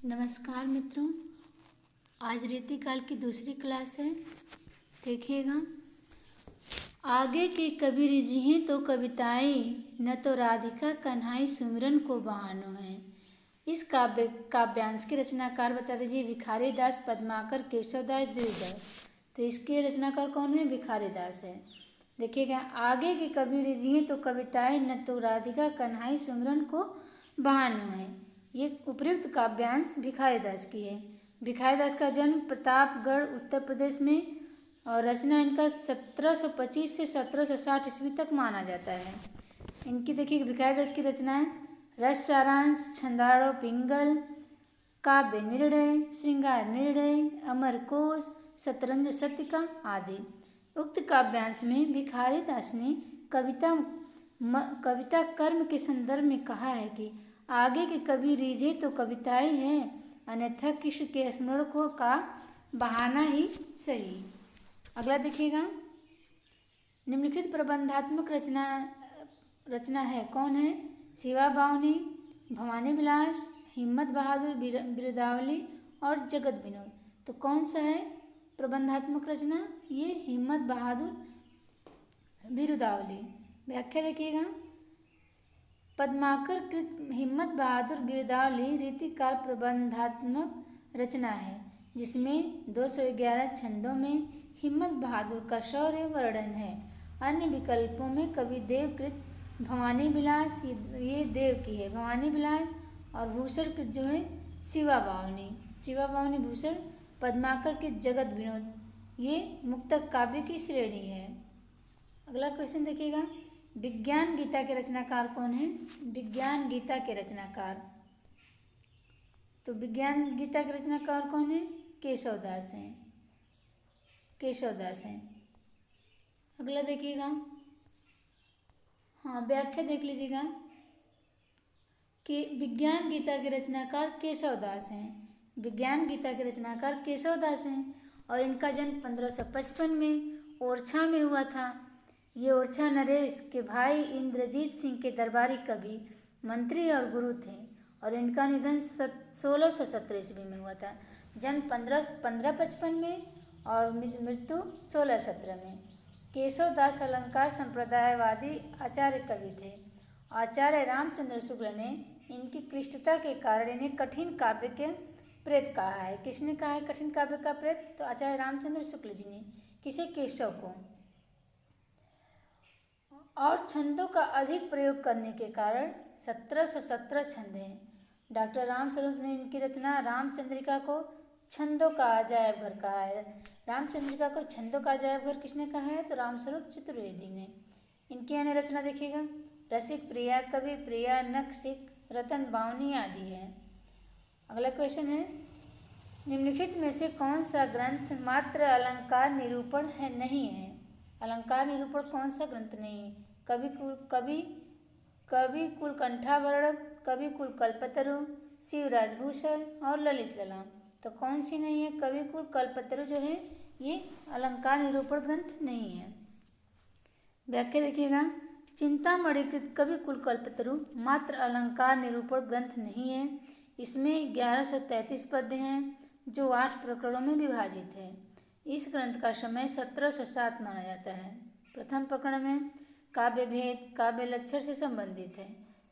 नमस्कार मित्रों, आज रीतिकाल की दूसरी क्लास है। देखिएगा, आगे के कवि रिझिहें तो कविताएं, न तो राधिका कन्हाई सुमिरन को बहानो है। इस काव्यांश के रचनाकार बता दीजिए। भिखारी दास, पद्माकर, केशवदास, द्विदर। तो इसके रचनाकार कौन है? भिखारी दास है। देखिएगा, आगे के कवि रिझिहें तो कविताएं, न तो राधिका कन्हाई सुमिरन को बहानो है। ये उपयुक्त काव्यांश भिखारी दास की है। भिखारी दास का जन्म प्रतापगढ़ उत्तर प्रदेश में और रचना इनका 1725 से 1760 ईस्वी तक माना जाता है। इनकी देखिए भिखारी दास की रचनाएं रस सारांश, छंदाड़ो पिंगल, काव्य निर्णय, श्रृंगार निर्णय, अमर कोश, शतरंज सत्यका आदि। उक्त काव्यांश में भिखारी दास ने कविता कर्म के संदर्भ में कहा है कि आगे के कवि रीझे तो कविताएं हैं, अन्यथा कृष्ण के स्मरण को का बहाना ही सही। अगला देखिएगा, निम्नलिखित प्रबंधात्मक रचना है। कौन है? शिवा बावनी, भवानी विलास, हिम्मत बहादुर बिरुदावली और जगत विनोद। तो कौन सा है प्रबंधात्मक रचना? ये हिम्मत बहादुर बिरुदावली। व्याख्या देखिएगा, पद्माकर कृत हिम्मत बहादुर बिरुदावली रीतिकाल प्रबंधात्मक रचना है, जिसमें 211 छंदों में हिम्मत बहादुर का शौर्य वर्णन है। अन्य विकल्पों में कवि देवकृत भवानी विलास, ये देव की है भवानी विलास, और भूषण कृत जो है शिवा बावनी भूषण, पद्माकर के जगत विनोद, ये मुक्तक काव्य की श्रेणी है। अगला क्वेश्चन देखिएगा, विज्ञान गीता के रचनाकार कौन है? विज्ञान गीता के रचनाकार, तो विज्ञान गीता के रचनाकार कौन है? केशवदास हैं। अगला देखिएगा, हाँ व्याख्या देख लीजिएगा कि विज्ञान गीता के रचनाकार केशवदास हैं। विज्ञान गीता के रचनाकार केशवदास हैं और इनका जन्म 1555 में ओरछा में हुआ था। ये ओरछा नरेश के भाई इंद्रजीत सिंह के दरबारी कवि, मंत्री और गुरु थे और इनका निधन 1617 ईस्वी में हुआ था। जन्म 1555 में और मृत्यु 1617 में। केशवदास अलंकार संप्रदायवादी आचार्य कवि थे। आचार्य रामचंद्र शुक्ल ने इनकी क्लिष्टता के कारण इन्हें कठिन काव्य के प्रेत कहा है। किसने कहा है कठिन काव्य का प्रेत? तो आचार्य रामचंद्र शुक्ल जी ने। किसे? केशव को। और छंदों का अधिक प्रयोग करने के कारण 1717 छंद हैं। डॉक्टर रामस्वरूप ने इनकी रचना रामचंद्रिका को छंदों का अजायब घर कहा है। रामचंद्रिका को छंदों का अजायब घर किसने कहा है? तो रामस्वरूप चतुर्वेदी ने। इनकी अन्य रचना देखिएगा, रसिक प्रिया, कवि प्रिया, नखशिख, रतन बावनी आदि है। अगला क्वेश्चन है, निम्नलिखित में से कौन सा ग्रंथ मात्र अलंकार निरूपण है नहीं है? अलंकार निरूपण कौन सा ग्रंथ नहीं है? कवि कुलकंठावरण, कवि कुल कल्पतरु, शिवराजभूषण और ललित ललाम। तो कौन सी नहीं है? कवि कुल कल्पतरु जो है ये अलंकार निरूपण ग्रंथ नहीं है। व्याख्या देखिएगा, चिंतामणिकृत कवि कुल कल्पतरु मात्र अलंकार निरूपण ग्रंथ नहीं है। इसमें 1133 पद्य हैं जो 8 प्रकरणों में विभाजित है। इस ग्रंथ का समय 1707 माना जाता है। प्रथम प्रकरण में काव्य भेद, काव्य लक्षण से संबंधित है।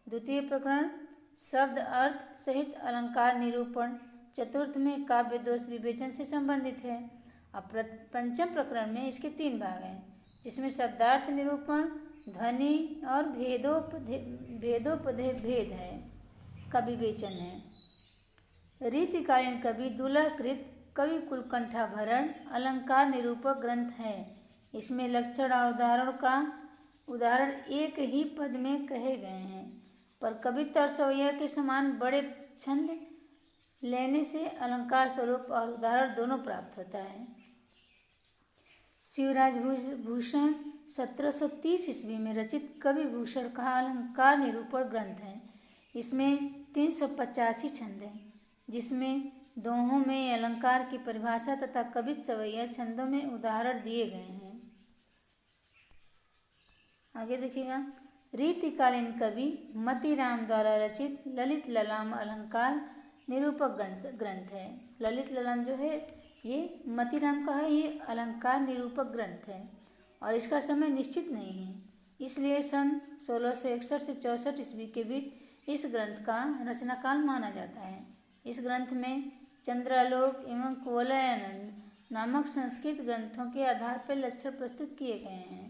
द्वितीय प्रकरण शब्द अर्थ सहित अलंकार निरूपण। चतुर्थ में काव्य दोष विवेचन से संबंधित है। अब पंचम प्रकरण में इसके 3 भाग हैं, जिसमें शब्दार्थ निरूपण, ध्वनि और भेदोपदेय भेद है का विवेचन है। रीतिकालीन कवि दुलाकृत कवि कुलकंठाभरण अलंकार निरूपक ग्रंथ है। इसमें लक्षण और उदाहरण एक ही पद में कहे गए हैं, पर कवित्व और सवैया के समान बड़े छंद लेने से अलंकार स्वरूप और उदाहरण दोनों प्राप्त होता है। शिवराजभूषण 1730 ईस्वी में रचित कवि भूषण का अलंकार निरूपण ग्रंथ है। इसमें 385 छंद हैं, जिसमें दोहों में अलंकार की परिभाषा तथा कवित्व सवैया छंदों में उदाहरण दिए गए हैं। आगे देखिएगा, रीतिकालीन कवि मतीराम द्वारा रचित ललित ललाम अलंकार निरूपक ग्रंथ है। ललित ललाम जो है ये मतीराम का है, ये अलंकार निरूपक ग्रंथ है और इसका समय निश्चित नहीं है, इसलिए सन 1661 से 64 ईस्वी के बीच इस ग्रंथ का रचनाकाल माना जाता है। इस ग्रंथ में चंद्रालोक एवं कुवलयानंद नामक संस्कृत ग्रंथों के आधार पर लक्षण प्रस्तुत किए गए हैं।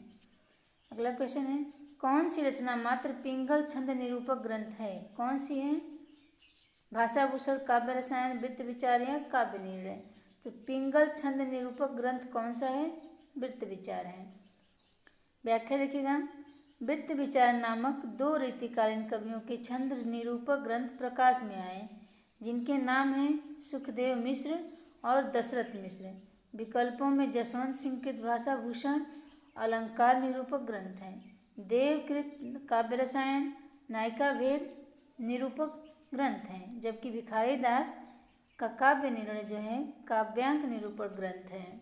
अगला क्वेश्चन है, कौन सी रचना मात्र पिंगल छंद निरूपक ग्रंथ है? कौन सी है? भाषाभूषण, काव्य रसायन, वृत्त विचार या काव्य निर्णय? तो पिंगल छंद निरूपक ग्रंथ कौन सा है? वृत्त विचार है। व्याख्या देखिएगा, वृत्त विचार नामक 2 रीतिकालीन कवियों के छंद निरूपक ग्रंथ प्रकाश में आए, जिनके नाम हैं सुखदेव मिश्र और दशरथ मिश्र। विकल्पों में जसवंत सिंह कृत भाषाभूषण अलंकार निरूपक ग्रंथ है, देवकृत काव्य रसायन नायिका भेद निरूपक ग्रंथ है, जबकि भिखारी दास का काव्य निर्णय जो है काव्यांक निरूपक ग्रंथ है।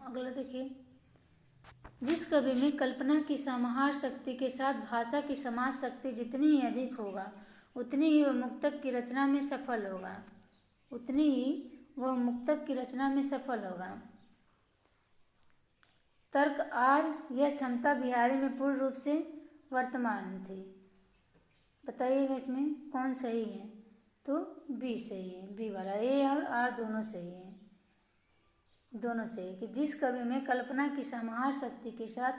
अगला देखिए, जिस कवि में कल्पना की समाहार शक्ति के साथ भाषा की समाज शक्ति जितनी ही अधिक होगा, उतनी ही वह मुक्तक की रचना में सफल होगा, उतनी ही वह मुक्तक की रचना में सफल होगा। तर्क आर, यह क्षमता बिहारी में पूर्ण रूप से वर्तमान थी। बताइएगा इसमें कौन सही है? तो बी सही है, बी वाला। ए और आर दोनों सही है, दोनों सही है कि जिस कवि में कल्पना की समाहार शक्ति के साथ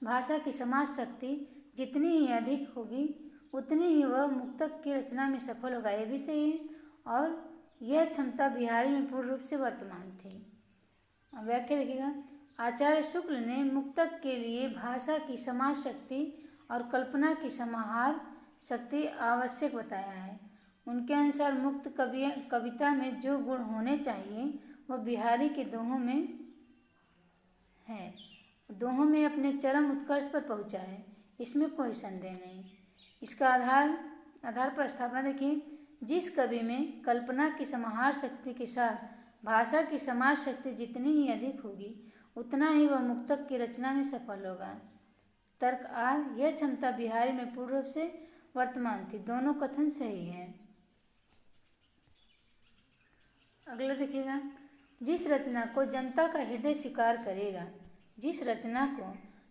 भाषा की समाज शक्ति जितनी ही अधिक होगी, उतनी ही वह मुक्तक की रचना में सफल होगा, ये भी सही है। और यह क्षमता बिहारी में पूर्ण रूप से वर्तमान थी। अब व्याख्या देखिएगा, आचार्य शुक्ल ने मुक्तक के लिए भाषा की समाज शक्ति और कल्पना की समाहार शक्ति आवश्यक बताया है। उनके अनुसार मुक्त कविता में जो गुण होने चाहिए वह बिहारी के दोहों में है, दोहों में अपने चरम उत्कर्ष पर पहुंचा है, इसमें कोई संदेह नहीं। इसका आधार पर स्थापना देखिए, जिस कवि में कल्पना की समाहार शक्ति के साथ भाषा की समाज शक्ति जितनी ही अधिक होगी, उतना ही वह मुक्तक की रचना में सफल होगा। तर्क आर, यह क्षमता बिहारी में पूर्ण रूप से वर्तमान थी, दोनों कथन सही है। अगला देखिएगा, जिस रचना को जनता का हृदय स्वीकार करेगा, जिस रचना को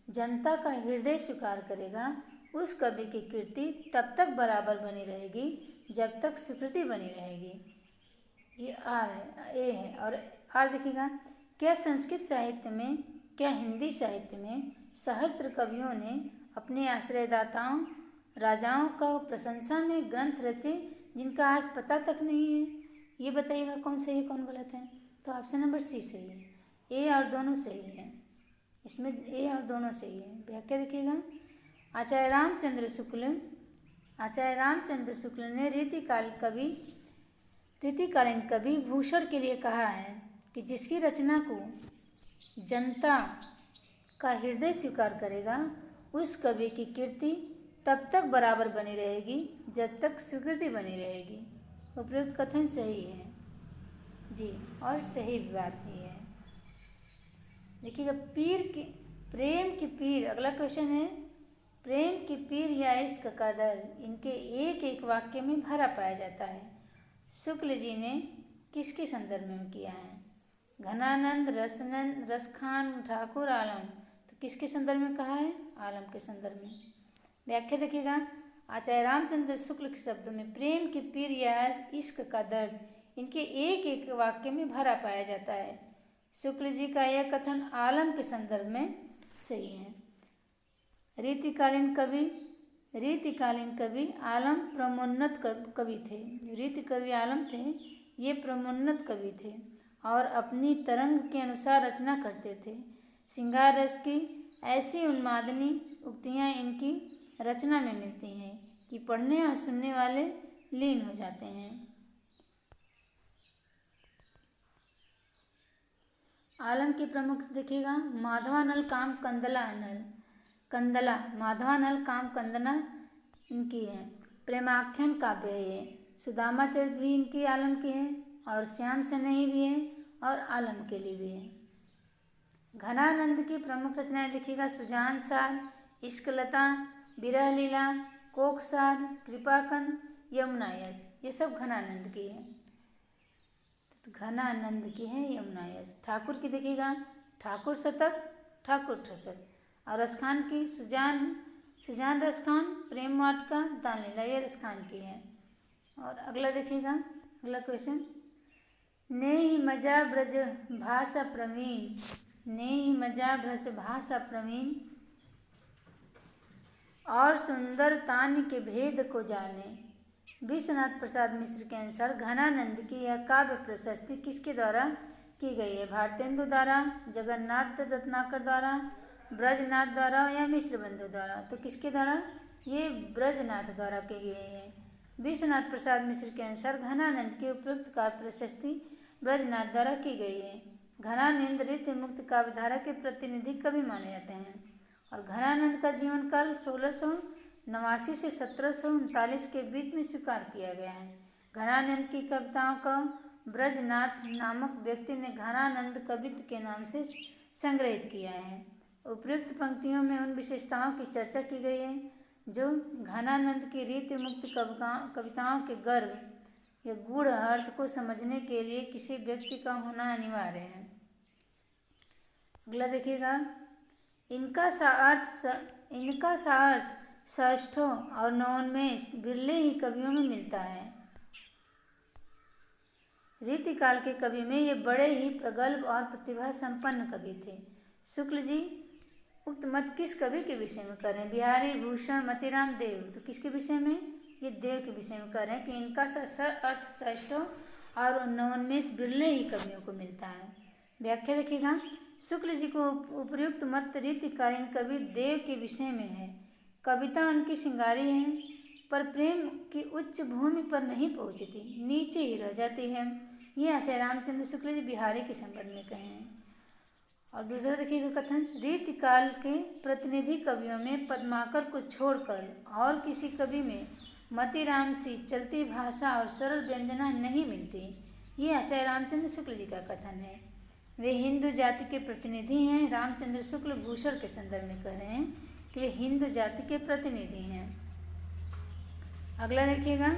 जनता का हृदय स्वीकार करेगा, उस कवि की कीर्ति तब तक बराबर बनी रहेगी जब तक स्वीकृति बनी रहेगी। ये आर है, ए है। और आर देखिएगा, क्या संस्कृत साहित्य में, क्या हिंदी साहित्य में सहस्त्र कवियों ने अपने आश्रयदाताओं राजाओं का प्रशंसा में ग्रंथ रचे जिनका आज पता तक नहीं है? ये बताइएगा कौन सही है कौन गलत है? तो ऑप्शन नंबर सी सही है, ए और दोनों सही है, इसमें ए और दोनों सही है। व्याख्या देखिएगा, आचार्य रामचंद्र शुक्ल ने रीतिकालीन कवि भूषण के लिए कहा है कि जिसकी रचना को जनता का हृदय स्वीकार करेगा, उस कवि की कीर्ति तब तक बराबर बनी रहेगी जब तक स्वीकृति बनी रहेगी। उपयुक्त कथन सही है जी, और सही बात ही है। देखिएगा, प्रेम की पीर, अगला क्वेश्चन है, प्रेम की पीर या इश्क का दर्द इनके एक एक वाक्य में भरा पाया जाता है। शुक्ल जी ने किसके संदर्भ में किया है? घनानंद, रसखान, ठाकुर, आलम। तो किसके संदर्भ में कहा है? आलम के संदर्भ में। व्याख्या देखिएगा, आचार्य रामचंद्र शुक्ल के शब्दों में प्रेम की पीर या इश्क का दर्द इनके एक एक वाक्य में भरा पाया जाता है। शुक्ल जी का यह कथन आलम के संदर्भ में सही है। रीतिकालीन कवि आलम प्रमोन्नत कवि थे। रीति कवि आलम थे, ये प्रमोन्नत कवि थे और अपनी तरंग के अनुसार रचना करते थे। श्रृंगार रस की ऐसी उन्मादनी उक्तियाँ इनकी रचना में मिलती हैं कि पढ़ने और सुनने वाले लीन हो जाते हैं। आलम की प्रमुख देखिएगा, माधवानल काम कंदला माधवानल काम कंदना इनकी है। प्रेमाख्यान काव्य है ये। सुदामा चरित भी इनकी आलम की है, और श्याम सनेही भी है, और आलम के लिए भी है। घनानंद की प्रमुख रचनाएं देखिएगा, सुजान सार, इश्कलता, विरह लीला, कोकसार, कृपाकंद, यमुना यश, ये सब घनानंद की है। तो घनानंद की है यमुना यश। ठाकुर की देखिएगा, ठाकुर शतक, ठाकुर ठसक, और रसखान की सुजान रसखान, प्रेम वाटिका, दान लीला, ये रसखान की है। और अगला देखिएगा, अगला क्वेश्चन, नेहि मजा ब्रज भाषा प्रवीण, नेहि मजा ब्रज भाषा प्रवीण, और सुंदर तान के भेद को जाने। विश्वनाथ प्रसाद मिश्र के अनुसार घनानंद की यह काव्य प्रशस्ति किसके द्वारा की गई है? भारतेंदु द्वारा, जगन्नाथ रत्नाकर द्वारा, ब्रजनाथ द्वारा, या मिश्र बंधु द्वारा? तो किसके द्वारा? ये ब्रजनाथ द्वारा की गई है। विश्वनाथ प्रसाद मिश्र के अनुसार घनानंद की उपयुक्त काव्य प्रशस्ति ब्रजनाथ द्वारा की गई है। घनानंद रीति मुक्त काव्यधारा के प्रतिनिधि कवि माने जाते हैं, और घनानंद का जीवन काल 1689 से 1739 के बीच में स्वीकार किया गया है। घनानंद की कविताओं का ब्रजनाथ नामक व्यक्ति ने घनानंद कवित्व के नाम से संग्रहित किया है। उपयुक्त पंक्तियों में उन विशेषताओं की चर्चा की गई है जो घनानंद की रीति मुक्त कविताओं के गर्भ या गूढ़ अर्थ को समझने के लिए किसी व्यक्ति का होना अनिवार्य है। अगला देखिएगा, इनका सा अर्थ षष्ठों और नवोन्मेष बिरले ही कवियों में मिलता है। रीतिकाल के कवि में ये बड़े ही प्रगल्भ और प्रतिभा संपन्न कवि थे। शुक्ल जी उक्त मत किस कवि के विषय में कर रहे हैं? बिहारी भूषण मतीराम देव। तो किसके विषय में? ये देव के विषय में कर रहे हैं कि इनका अर्थ षष्ठों और नवोन्मेष बिरले ही कवियों को मिलता है। व्याख्या देखिएगा, शुक्ल जी को उपयुक्त मत रीतिकालीन कवि देव के विषय में है। कविता उनकी श्रृंगारी है, पर प्रेम की उच्च भूमि पर नहीं पहुँचती, नीचे ही रह जाती है। ये आचार्य रामचंद्र शुक्ल जी बिहारी के संबंध में कहे हैं। और दूसरा देखिएगा कथन, रीतिकाल के प्रतिनिधि कवियों में पद्माकर को छोड़कर और किसी कवि में मतीराम सी चलती भाषा और सरल व्यंजना नहीं मिलती। ये आचार्य रामचंद्र शुक्ल जी का कथन है। वे हिंदू जाति के प्रतिनिधि हैं। रामचंद्र शुक्ल भूषण के संदर्भ में कह रहे हैं कि वे हिंदू जाति के प्रतिनिधि हैं। अगला देखिएगा,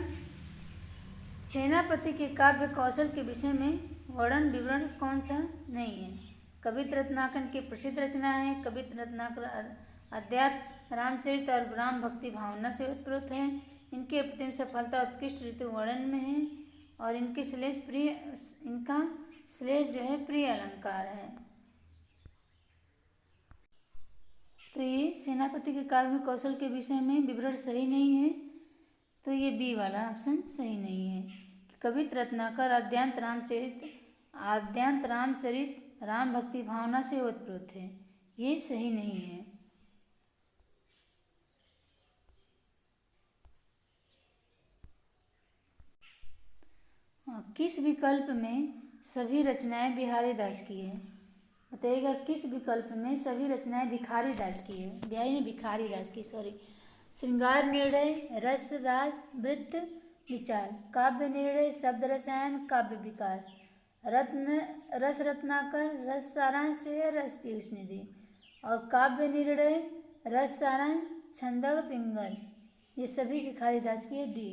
सेनापति के काव्य कौशल के विषय में वर्णन विवरण कौन सा नहीं है? कवित्र रत्नाकर की प्रसिद्ध रचना है। कवित्र रत्नाकर अध्यात्म, रामचरित और राम भक्ति भावना से उत्प्रोत है। इनकी अप्रतिम सफलता उत्कृष्ट ऋतु वर्णन में है, और इनका श्लेष जो है प्रिय अलंकार है। तो ये सेनापति के काव्य में कौशल के विषय में विवरण सही नहीं है, तो ये बी वाला ऑप्शन सही नहीं है। कवित्र रत्नाकर आद्यांत रामचरित राम भक्ति भावना से ओतप्रोत है, ये सही नहीं है। किस विकल्प में सभी रचनाएं बिहारी दास की है? बताइएगा, किस विकल्प में सभी रचनाएं भिखारी दास की है? बिहारी ने भिखारी दास की, सॉरी। श्रृंगार निर्णय, रस राज, वृत्त विचार, काव्य निर्णय, शब्द रसायन, काव्य विकास, रस रत्नाकर, रस सारांश या रस पीयूष निधि, और काव्य निर्णय, रस सारांश, छंदड़ पिंगल, ये सभी भिखारी दास की है। डी,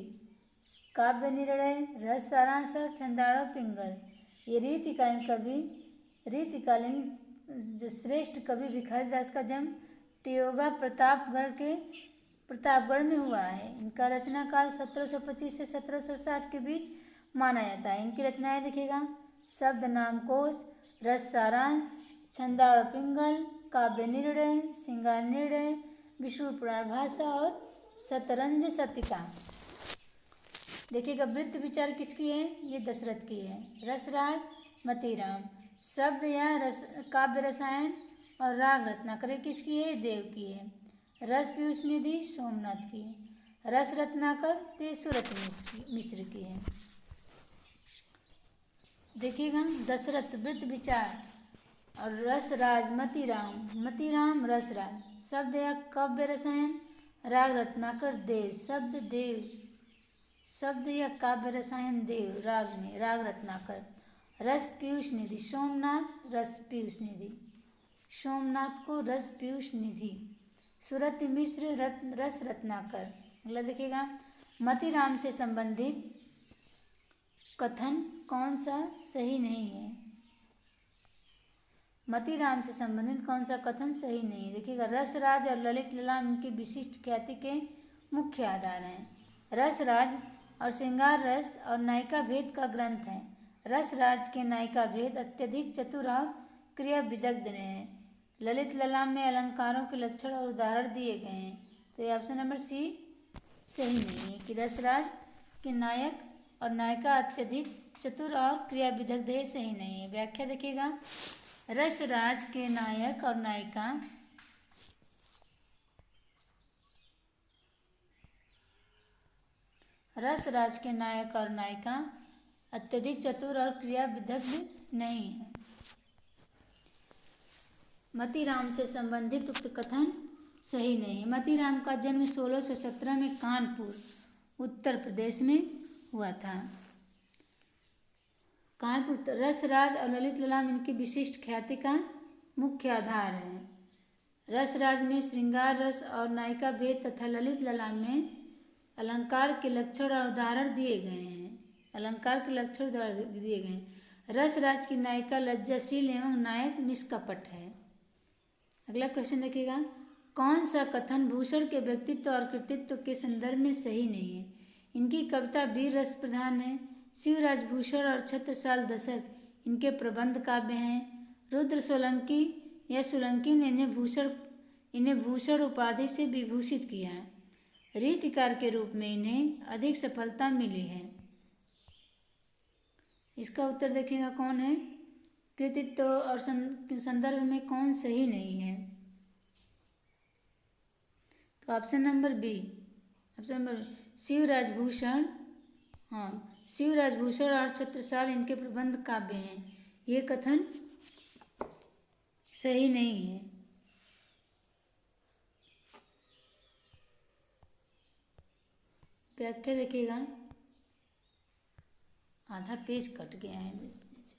काव्य निर्णय, रस सारांश और छंदाड़ पिंगल, ये रीतिकालीन जो श्रेष्ठ कवि भिखारी दास का जन्म टियोगा प्रतापगढ़ में हुआ है। इनका रचना काल 1725 से 1760 के बीच माना जाता है। इनकी रचनाएं देखिएगा, शब्द नामकोश, रस सारांश, छंदाड़ पिंगल, काव्य निर्णय, श्रृंगार निर्णय, विष्णु पुराण भाषा और शतरंज शतिका। देखिएगा, वृत्त विचार किसकी है? ये दशरथ की है। रसराज मतीराम, शब्द या काव्य रसायन और राग रत्नाकर किसकी है? देव की है। रस पीयूष निधि सोमनाथ की है। रस रत्नाकर तो ये सूरत मिश्र की है। देखिएगा दशरथ वृत्त विचार और रसराज मतिराम रसराज शब्द या काव्य रसायन राग रत्नाकर शब्द या काव्य रसायन देव राग में राग रत्नाकर रस पीयूष निधि सोमनाथ रस पीयूष निधि सोमनाथ को रस पीयूष निधि सूरत मिश्र रस रत्नाकर। अगला देखिएगा मतिराम से संबंधित कथन कौन सा सही नहीं है। मतिराम से संबंधित कौन सा कथन सही नहीं है। देखिएगा रसराज और ललित ललाम इनकी विशिष्ट ख्याति के मुख्य आधार हैं। रसराज और श्रृंगार रस और नायिका भेद का ग्रंथ है। रसराज के नायिका भेद अत्यधिक चतुर और क्रिया विदग्ध हैं। ललित ललाम में अलंकारों के लक्षण और उदाहरण दिए गए हैं। तो ये ऑप्शन नंबर सी सही नहीं है कि रसराज के नायक और नायिका अत्यधिक चतुर और क्रिया विदग्ध है, सही नहीं है। व्याख्या देखिएगा रसराज के नायक और नायिका रसराज के नायक और नायिका अत्यधिक चतुर और क्रिया विदग्ध नहीं है। मतिराम से संबंधित उक्त कथन सही नहीं है। मतिराम का जन्म 1617 में कानपुर उत्तर प्रदेश में हुआ था। कानपुर रसराज और ललित ललाम इनकी विशिष्ट ख्याति का मुख्य आधार है। रसराज में श्रृंगार रस और नायिका भेद तथा ललित ललाम में अलंकार के लक्षण और उदाहरण दिए गए हैं। रसराज की नायिका लज्जाशील एवं नायक निष्कपट है। अगला क्वेश्चन देखिएगा कौन सा कथन भूषण के व्यक्तित्व और कृतित्व के संदर्भ में सही नहीं है। इनकी कविता वीर रस प्रधान है। शिवराज भूषण और छत्रसाल दशक इनके प्रबंध काव्य हैं। रुद्र सोलंकी या सोलंकी ने इन्हें भूषण उपाधि से विभूषित किया है। रीतिकार के रूप में इन्हें अधिक सफलता मिली है। इसका उत्तर देखिएगा कौन है। कृतित्व और संदर्भ में कौन सही नहीं है। तो option number B Shivraj Bhushan और छत्रसाल इनके प्रबंध काव्य हैं, ये कथन सही नहीं है। व्याख्या देखिएगा आधा पेज कट गया है इसमें से,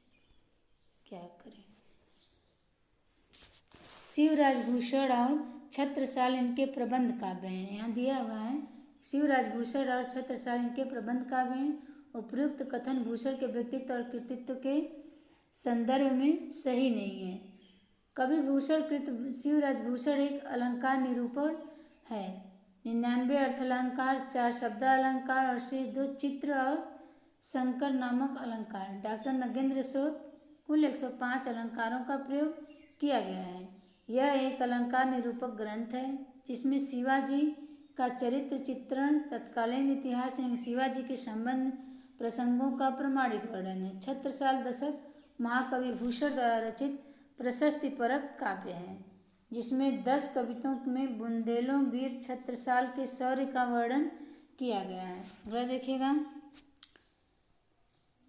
क्या करें। शिवराज भूषण और छत्रसाल इनके प्रबंध काव्य हैं, यहाँ दिया हुआ है शिवराज भूषण और छत्रसाल इनके प्रबंध काव्य हैं। उपयुक्त कथन भूषण के व्यक्तित्व और कृतित्व के संदर्भ में सही नहीं है। कवि भूषण कृत शिवराज भूषण एक अलंकार निरूपण है। 99 अर्थालंकार, 4 शब्दालंकार और शेष 2 चित्र और संकर नामक अलंकार। डॉक्टर नगेंद्र शोध कुल 105 अलंकारों का प्रयोग किया गया है। यह एक अलंकार निरूपक ग्रंथ है जिसमें शिवाजी का चरित्र चित्रण, तत्कालीन इतिहास एवं शिवाजी के संबंध प्रसंगों का प्रमाणिक वर्णन है। छत्रसाल दशक महाकवि भूषण द्वारा रचित प्रशस्तिपरक काव्य है जिसमें 10 कविताओं में बुंदेलों वीर छत्रसाल के शौर्य का वर्णन किया गया है। अगला देखिएगा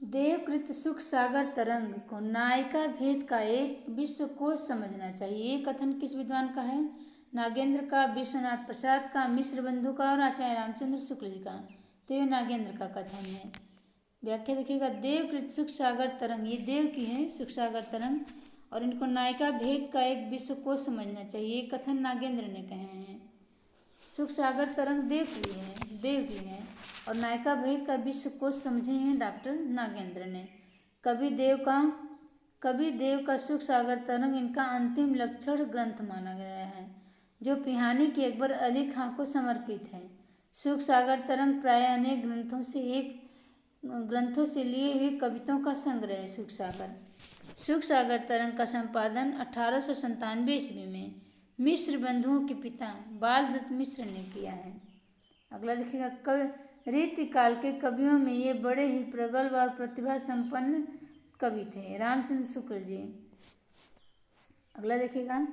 देवकृत सुख सागर तरंग को नायिका भेद का एक विश्वकोश समझना चाहिए, ये कथन किस विद्वान का है। नागेंद्र का, विश्वनाथ प्रसाद का, मिश्र बंधु का और आचार्य रामचंद्र शुक्ल जी का। तो ये नागेंद्र का कथन है। व्याख्या देखिएगा देवकृत सुख सागर तरंग, ये देव की है सुख सागर तरंग, और इनको नायिका भेद का एक विश्वकोश समझना चाहिए, ये कथन नागेंद्र ने कहे हैं। सुख सागर तरंग देव की है और नायिका भेद का विश्वकोश समझे हैं डॉक्टर नागेंद्र ने। कवि देव का सुख सागर तरंग इनका अंतिम लक्षण ग्रंथ माना गया है जो पिहानी के अकबर अली खां को समर्पित है। सुख सागर तरंग प्राय अनेक ग्रंथों से लिए हुए कविताओं का संग्रह है। सुख सागर तरंग का संपादन 1897 ईस्वी में मिश्र बंधुओं के पिता बालदत्त मिश्र ने किया है। अगला देखिएगा रीतिकाल के कवियों में ये बड़े ही प्रगल्भ और प्रतिभा संपन्न कवि थे, रामचंद्र शुक्ल जी। अगला देखिएगा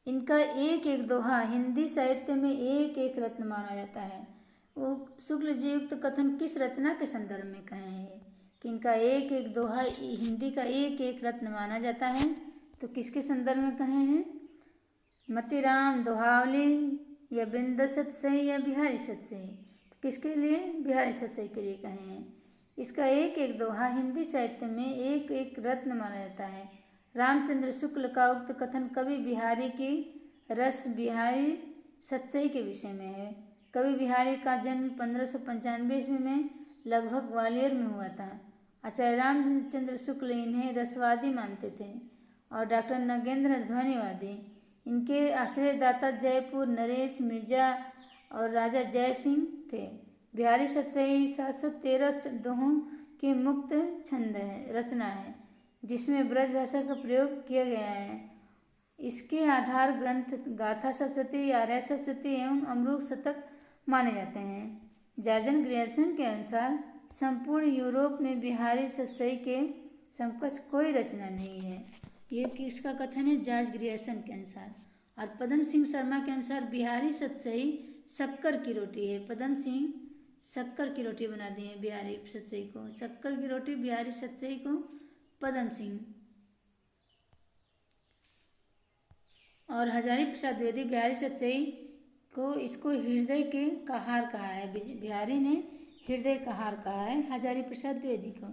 इनका एक एक दोहा हिंदी साहित्य में एक एक रत्न माना जाता है। शुक्ल जी युक्त कथन किस रचना के संदर्भ में कहे हैं कि इनका एक एक दोहा हिंदी का एक एक रत्न माना जाता है, तो किसके संदर्भ में कहे हैं? मतीराम दोहावली या वृंद सतसई या बिहारी सतसई? तो किसके लिए? बिहारी सतसई के लिए कहे हैं। इसका एक एक दोहा हिंदी साहित्य में एक एक रत्न माना जाता है। रामचंद्र शुक्ल का उक्त कथन कवि बिहारी की रस बिहारी सतसई के विषय में है। कवि बिहारी का जन्म 1595 ईस्वी में लगभग ग्वालियर में हुआ था। आचार्य रामचंद्र शुक्ल इन्हें रसवादी मानते थे और डॉक्टर नगेंद्र ध्वनिवादी। इनके आश्रयदाता जयपुर नरेश मिर्जा और राजा जय सिंह थे। बिहारी सतसई 713 दोहों की मुक्त छंद है रचना है, जिसमें ब्रज भाषा का प्रयोग किया गया है। इसके आधार ग्रंथ गाथा सप्तशती, आर्या सप्तशती एवं अमरूक शतक माने जाते हैं। जॉर्ज ग्रियर्सन के अनुसार संपूर्ण यूरोप में बिहारी सतसई के समकक्ष कोई रचना नहीं है। ये किसका कथन है? जॉर्ज ग्रियर्सन के अनुसार। और पदम सिंह शर्मा के अनुसार बिहारी सतसई शक्कर की रोटी है। पदम सिंह शक्कर की रोटी बना दी है बिहारी सतसई को। शक्कर की रोटी बिहारी सतसई को पदम सिंह। और हजारी प्रसाद द्विवेदी बिहारी सतसई को इसको हृदय के कहार कहा है। बिहारी ने हृदय कहार कहा है हजारी प्रसाद द्विवेदी को।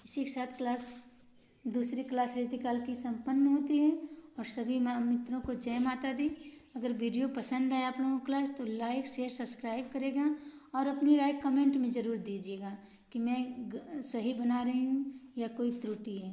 इसी के साथ दूसरी क्लास रीतिकाल की संपन्न होती है। और सभी मित्रों को जय माता दी। अगर वीडियो पसंद आए आप लोगों को क्लास तो लाइक शेयर सब्सक्राइब करेगा और अपनी राय कमेंट में ज़रूर दीजिएगा कि मैं सही बना रही हूँ या कोई त्रुटि है।